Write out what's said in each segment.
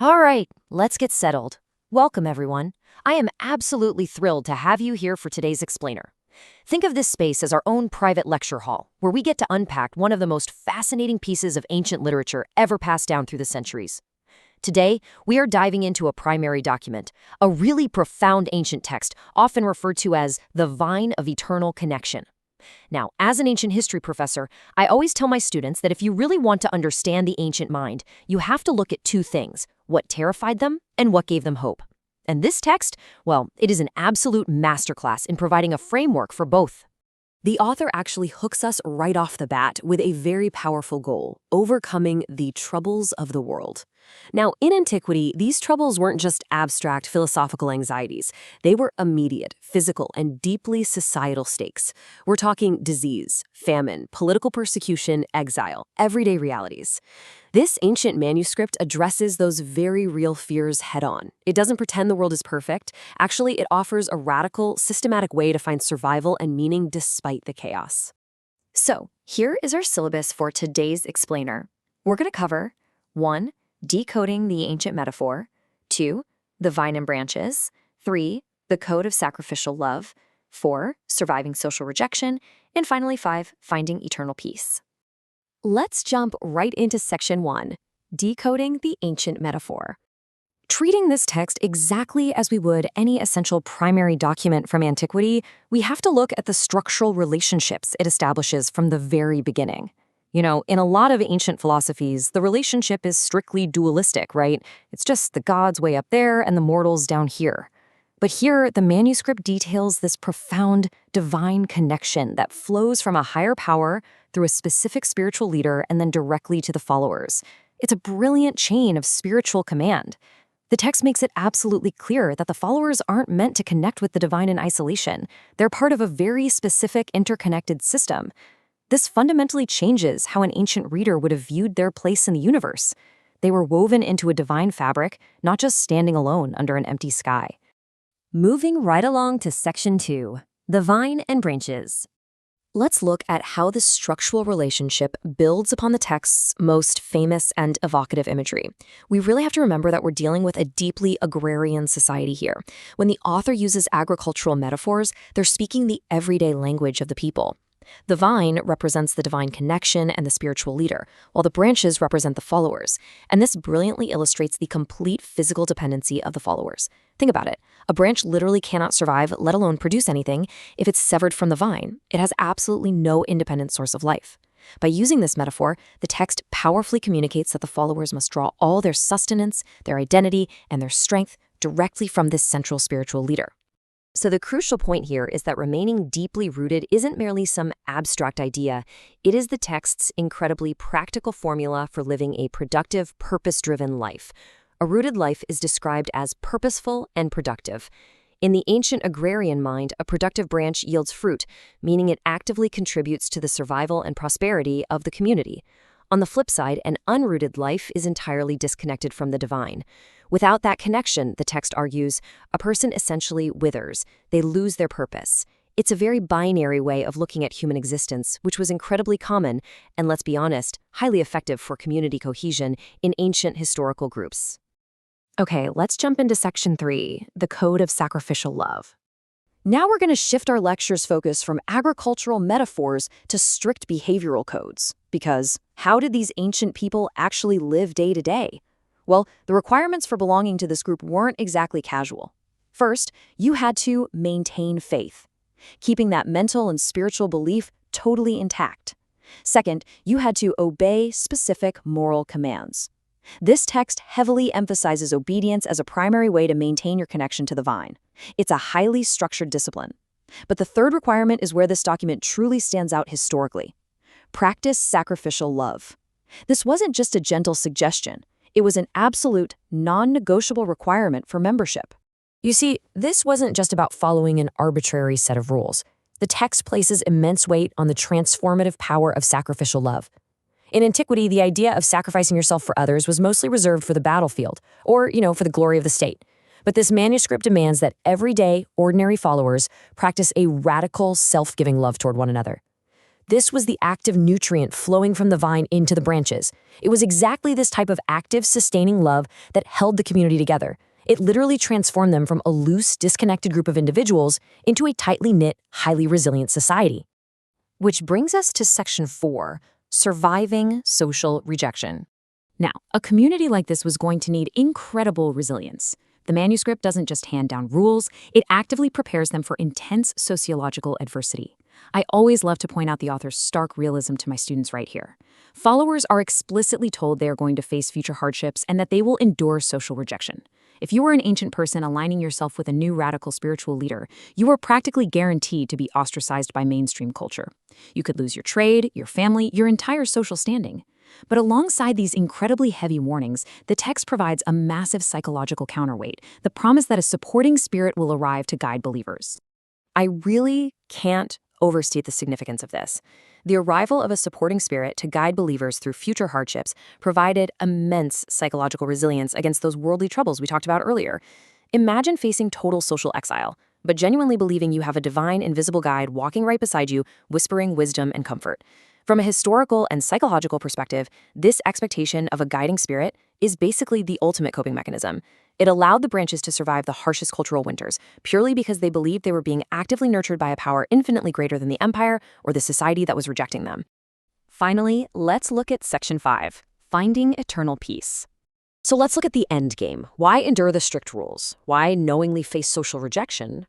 All right, let's get settled. Welcome, everyone. I am absolutely thrilled to have you here for today's explainer. Think of this space as our own private lecture hall, where we get to unpack one of the most fascinating pieces of ancient literature ever passed down through the centuries. Today, we are diving into a primary document, a really profound ancient text, often referred to as the Vine of Eternal Connection. Now, as an ancient history professor, I always tell my students that if you really want to understand the ancient mind, you have to look at two things: what terrified them and what gave them hope. And this text, well, it is an absolute masterclass in providing a framework for both. The author actually hooks us right off the bat with a very powerful goal: overcoming the troubles of the world. Now, in antiquity, these troubles weren't just abstract philosophical anxieties. They were immediate, physical, and deeply societal stakes. We're talking disease, famine, political persecution, exile, everyday realities. This ancient manuscript addresses those very real fears head-on. It doesn't pretend the world is perfect. Actually, it offers a radical, systematic way to find survival and meaning despite the chaos. So, here is our syllabus for today's explainer. We're going to cover 1. Decoding the ancient metaphor, 2. The vine and branches, 3. The code of sacrificial love, 4. Surviving social rejection, and finally 5. Finding eternal peace. Let's jump right into section 1, decoding the ancient metaphor. Treating this text exactly as we would any essential primary document from antiquity, we have to look at the structural relationships it establishes from the very beginning. In a lot of ancient philosophies, the relationship is strictly dualistic, right? It's just the gods way up there and the mortals down here. But here, the manuscript details this profound divine connection that flows from a higher power through a specific spiritual leader and then directly to the followers. It's a brilliant chain of spiritual command. The text makes it absolutely clear that the followers aren't meant to connect with the divine in isolation. They're part of a very specific interconnected system. This fundamentally changes how an ancient reader would have viewed their place in the universe. They were woven into a divine fabric, not just standing alone under an empty sky. Moving right along to section 2, the vine and branches. Let's look at how this structural relationship builds upon the text's most famous and evocative imagery. We really have to remember that we're dealing with a deeply agrarian society here. When the author uses agricultural metaphors, they're speaking the everyday language of the people. The vine represents the divine connection and the spiritual leader, while the branches represent the followers. And this brilliantly illustrates the complete physical dependency of the followers. Think about it. A branch literally cannot survive, let alone produce anything, if it's severed from the vine. It has absolutely no independent source of life. By using this metaphor, the text powerfully communicates that the followers must draw all their sustenance, their identity, and their strength directly from this central spiritual leader. So the crucial point here is that remaining deeply rooted isn't merely some abstract idea. It is the text's incredibly practical formula for living a productive, purpose-driven life. A rooted life is described as purposeful and productive. In the ancient agrarian mind, a productive branch yields fruit, meaning it actively contributes to the survival and prosperity of the community. On the flip side, an unrooted life is entirely disconnected from the divine. Without that connection, the text argues, a person essentially withers. They lose their purpose. It's a very binary way of looking at human existence, which was incredibly common and, let's be honest, highly effective for community cohesion in ancient historical groups. Okay, let's jump into section 3, the code of sacrificial love. Now we're going to shift our lecture's focus from agricultural metaphors to strict behavioral codes. Because how did these ancient people actually live day to day? Well, the requirements for belonging to this group weren't exactly casual. First, you had to maintain faith, keeping that mental and spiritual belief totally intact. Second, you had to obey specific moral commands. This text heavily emphasizes obedience as a primary way to maintain your connection to the vine. It's a highly structured discipline. But the third requirement is where this document truly stands out historically. Practice sacrificial love. This wasn't just a gentle suggestion. It was an absolute, non-negotiable requirement for membership. You see, this wasn't just about following an arbitrary set of rules. The text places immense weight on the transformative power of sacrificial love. In antiquity, the idea of sacrificing yourself for others was mostly reserved for the battlefield, or, for the glory of the state. But this manuscript demands that everyday, ordinary followers practice a radical, self-giving love toward one another. This was the active nutrient flowing from the vine into the branches. It was exactly this type of active, sustaining love that held the community together. It literally transformed them from a loose, disconnected group of individuals into a tightly knit, highly resilient society. Which brings us to Section 4, Surviving Social Rejection. Now, a community like this was going to need incredible resilience. The manuscript doesn't just hand down rules, it actively prepares them for intense sociological adversity. I always love to point out the author's stark realism to my students right here. Followers are explicitly told they are going to face future hardships and that they will endure social rejection. If you were an ancient person aligning yourself with a new radical spiritual leader, you were practically guaranteed to be ostracized by mainstream culture. You could lose your trade, your family, your entire social standing. But alongside these incredibly heavy warnings, the text provides a massive psychological counterweight, the promise that a supporting spirit will arrive to guide believers. I really can't overstate the significance of this. The arrival of a supporting spirit to guide believers through future hardships provided immense psychological resilience against those worldly troubles we talked about earlier. Imagine facing total social exile, but genuinely believing you have a divine, invisible guide walking right beside you, whispering wisdom and comfort. From a historical and psychological perspective, this expectation of a guiding spirit is basically the ultimate coping mechanism. It allowed the branches to survive the harshest cultural winters, purely because they believed they were being actively nurtured by a power infinitely greater than the empire or the society that was rejecting them. Finally, let's look at Section 5, Finding Eternal Peace. So let's look at the end game. Why endure the strict rules? Why knowingly face social rejection?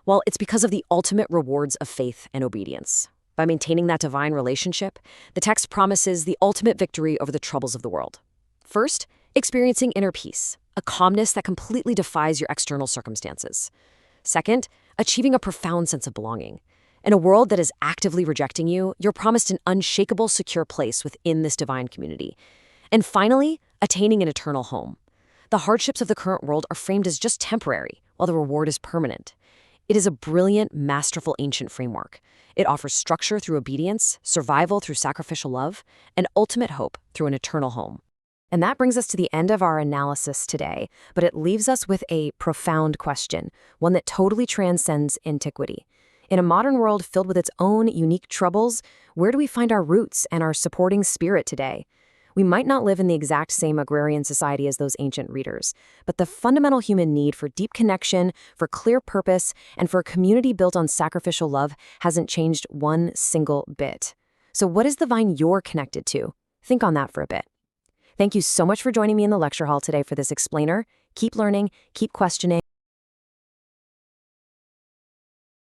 Well, it's because of the ultimate rewards of faith and obedience. By maintaining that divine relationship, the text promises the ultimate victory over the troubles of the world. First, experiencing inner peace, a calmness that completely defies your external circumstances. Second, achieving a profound sense of belonging. In a world that is actively rejecting you, you're promised an unshakable, secure place within this divine community. And finally, attaining an eternal home. The hardships of the current world are framed as just temporary, while the reward is permanent. It is a brilliant, masterful ancient framework. It offers structure through obedience, survival through sacrificial love, and ultimate hope through an eternal home. And that brings us to the end of our analysis today, but it leaves us with a profound question, one that totally transcends antiquity. In a modern world filled with its own unique troubles, where do we find our roots and our supporting spirit today? We might not live in the exact same agrarian society as those ancient readers, but the fundamental human need for deep connection, for clear purpose, and for a community built on sacrificial love hasn't changed one single bit. So what is the vine you're connected to? Think on that for a bit. Thank you so much for joining me in the lecture hall today for this explainer. Keep learning, keep questioning.